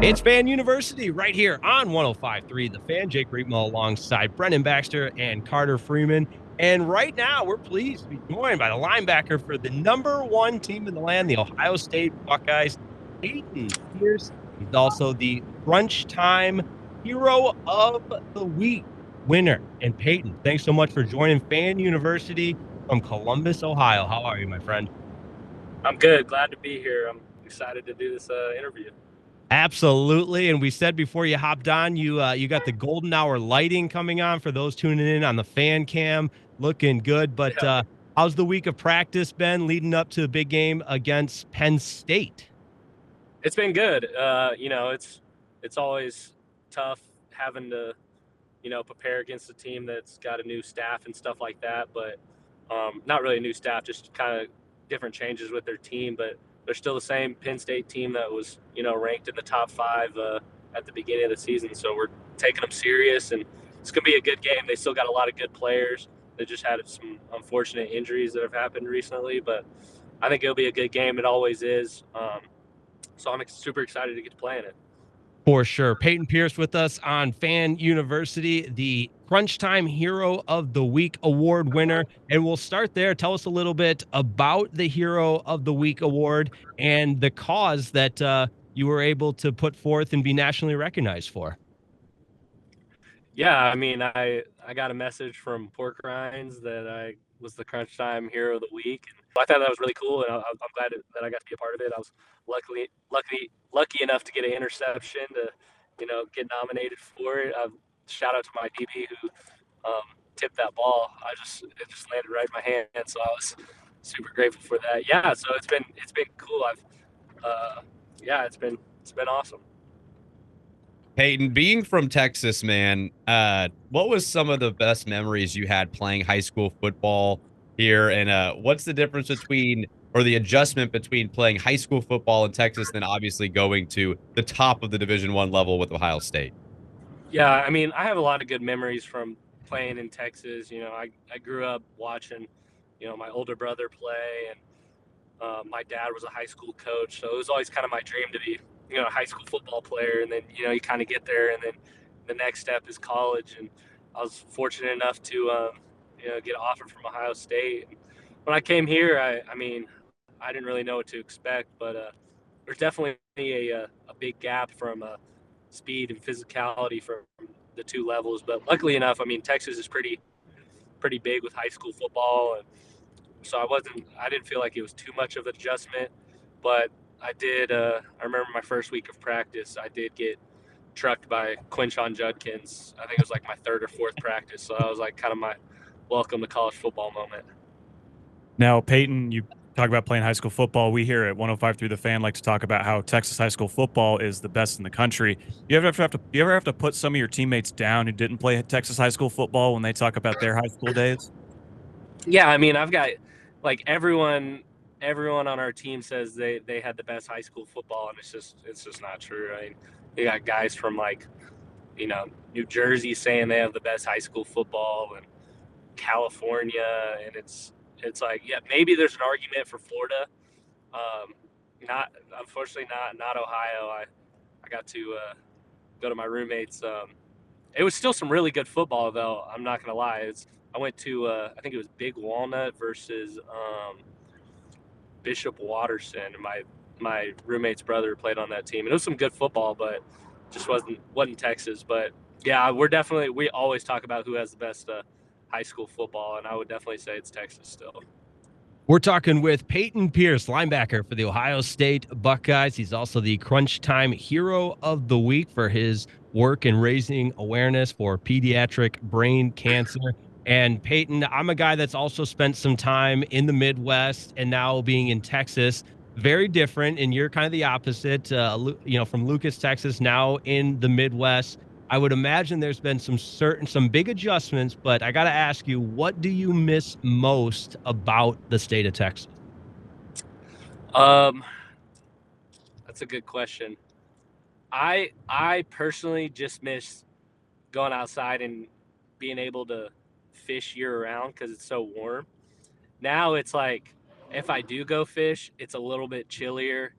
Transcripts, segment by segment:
It's Fan University right here on 105.3 The Fan. Jake Reitmo alongside Brennan Baxter and Carter Freeman. And right now, we're pleased to be joined by the linebacker for the number one team in the land, the Ohio State Buckeyes, Payton Pierce. He's also the Crunch Time Hero of the Week winner. And Payton, thanks so much for joining Fan University from Columbus, Ohio. How are you, my friend? I'm good. Glad to be here. I'm excited to do this interview. Absolutely. And we said before you hopped on, you got the golden hour lighting coming on for those tuning in on the fan cam, looking good. But Yeah, how's the week of practice been leading up to the big game against Penn State? it's been good. It's always tough having to prepare against a team that's got a new staff and stuff like that. But not really a new staff, just kind of different changes with their team. But they're still the same Penn State team that was ranked in the top five at the beginning of the season. So we're taking them serious, and it's gonna be a good game. They still got a lot of good players. They just had some unfortunate injuries that have happened recently, but I think it'll be a good game. It always is. So I'm super excited to get to play in it. For sure. Peyton Pierce with us on Fan University, the Crunch Time Hero of the Week award winner. And we'll start there. Tell us a little bit about the Hero of the Week award and the cause that you were able to put forth and be nationally recognized for. Yeah, I mean, I got a message from Pork Rinds that I was the Crunch Time Hero of the Week. And I thought that was really cool, and I'm glad that I got to be a part of it. I was lucky enough to get an interception to, get nominated for it. Shout out to my DB who tipped that ball. It just landed right in my hand, so I was super grateful for that. Yeah, so it's been cool. Yeah, it's been awesome. Peyton, being from Texas, man, what was some of the best memories you had playing high school football here? And what's the difference between, or the adjustment between playing high school football in Texas, then obviously going to the top of the Division I level with Ohio State? Yeah, I mean, I have a lot of good memories from playing in Texas. I grew up watching, my older brother play, and my dad was a high school coach, so it was always kind of my dream to be, a high school football player. And then, you kind of get there, and then the next step is college. And I was fortunate enough to, get an offer from Ohio State. And when I came here, I mean, I didn't really know what to expect, but there's definitely a big gap from speed and physicality from the two levels. But luckily enough, I mean, Texas is pretty big with high school football, and so I didn't feel like it was too much of an adjustment. But I did. I remember my first week of practice, I did get trucked by Quinshon Judkins. I think it was like my third or fourth practice, so that was like kind of my welcome to college football moment. Now, Peyton, you talk about playing high school football. We here at 105 through the fan like to talk about how Texas high school football is the best in the country. You ever have to put some of your teammates down who didn't play Texas high school football when they talk about their high school days? Yeah, I mean, I've got like everyone on our team says they had the best high school football, and it's just not true. I mean, you got guys from like New Jersey saying they have the best high school football, and California, and it's like, yeah, maybe there's an argument for Florida. Not unfortunately not Ohio. I got to go to my roommates. It was still some really good football though. I'm not gonna lie. I went to I think it was Big Walnut versus Bishop Watterson. My roommate's brother played on that team, and it was some good football, but just wasn't Texas. But yeah, we always talk about who has the best high school football, and I would definitely say it's Texas still. We're talking with Peyton Pierce, linebacker for the Ohio State Buckeyes. He's also the Crunch Time Hero of the Week for his work in raising awareness for pediatric brain cancer. And Peyton, I'm a guy that's also spent some time in the Midwest and now being in Texas. Very different, and you're kind of the opposite. From Lucas, Texas, now in the Midwest. I would imagine there's been some big adjustments, but I got to ask you, what do you miss most about the state of Texas? Um, that's a good question. I personally just miss going outside and being able to fish year round because it's so warm. Now it's like if I do go fish, it's a little bit chillier,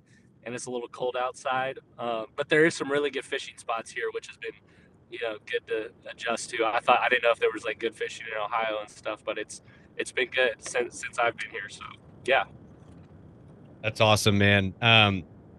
and it's a little cold outside. But there is some really good fishing spots here, which has been, good to adjust to. I didn't know if there was like good fishing in Ohio and stuff, but it's been good since I've been here. So yeah. That's awesome, man.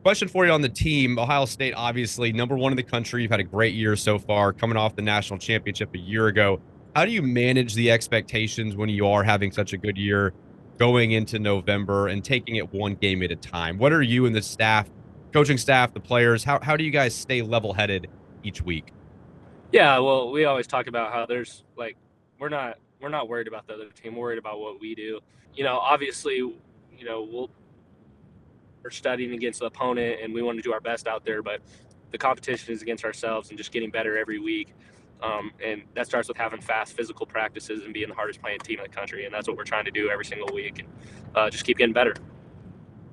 Question for you on the team. Ohio State, obviously, #1 in the country. You've had a great year so far, coming off the national championship a year ago. How do you manage the expectations when you are having such a good year going into November and taking it one game at a time? What are you and the staff, coaching staff, the players, how do you guys stay level-headed each week? Yeah, well, we always talk about how there's like we're not worried about the other team. We're worried about what we do. Obviously, we're studying against the opponent and we want to do our best out there, but the competition is against ourselves and just getting better every week. And that starts with having fast physical practices and being the hardest playing team in the country. And that's what we're trying to do every single week, and just keep getting better.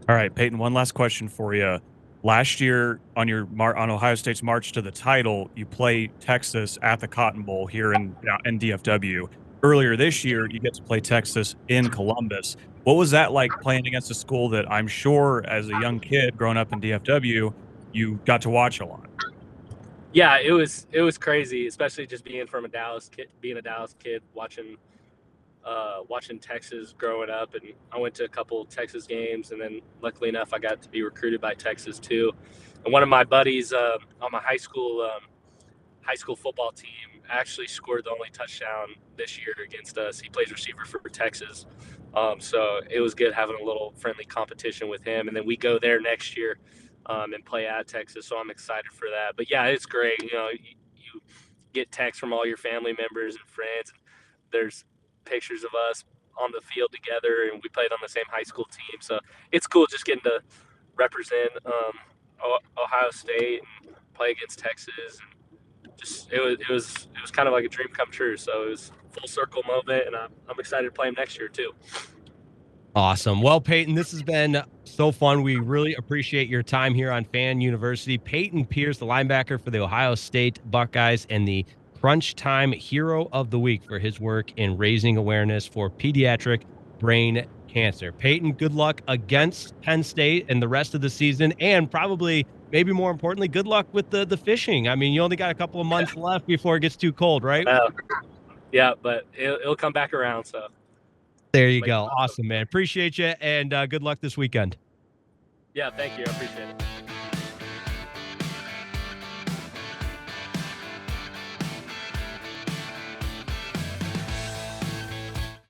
All right, Payton, one last question for you. Last year on on Ohio State's march to the title, you play Texas at the Cotton Bowl here in DFW. Earlier this year, you get to play Texas in Columbus. What was that like playing against a school that I'm sure as a young kid growing up in DFW, you got to watch a lot? Yeah, it was crazy, especially just being a Dallas kid, watching Texas growing up. And I went to a couple of Texas games, and then luckily enough, I got to be recruited by Texas too. And one of my buddies on my high school football team actually scored the only touchdown this year against us. He plays receiver for Texas. So it was good having a little friendly competition with him. And then we go there next year and play at Texas. So I'm excited for that. But yeah, it's great. You get texts from all your family members and friends. There's pictures of us on the field together, and we played on the same high school team. So it's cool just getting to represent Ohio State and play against Texas. And just it was kind of like a dream come true. So it was a full circle moment, and I'm excited to play him next year too. Awesome. Well, Payton, this has been so fun. We really appreciate your time here on Fan University. Payton Pierce, the linebacker for the Ohio State Buckeyes and the Crunch Time Hero of the Week for his work in raising awareness for pediatric brain cancer. Payton, good luck against Penn State and the rest of the season, and probably, maybe more importantly, good luck with the fishing. I mean, you only got a couple of months left before it gets too cold, right? Yeah, but it'll come back around, so. There you go. Awesome, man. Appreciate you, and good luck this weekend. Yeah, thank you. I appreciate it.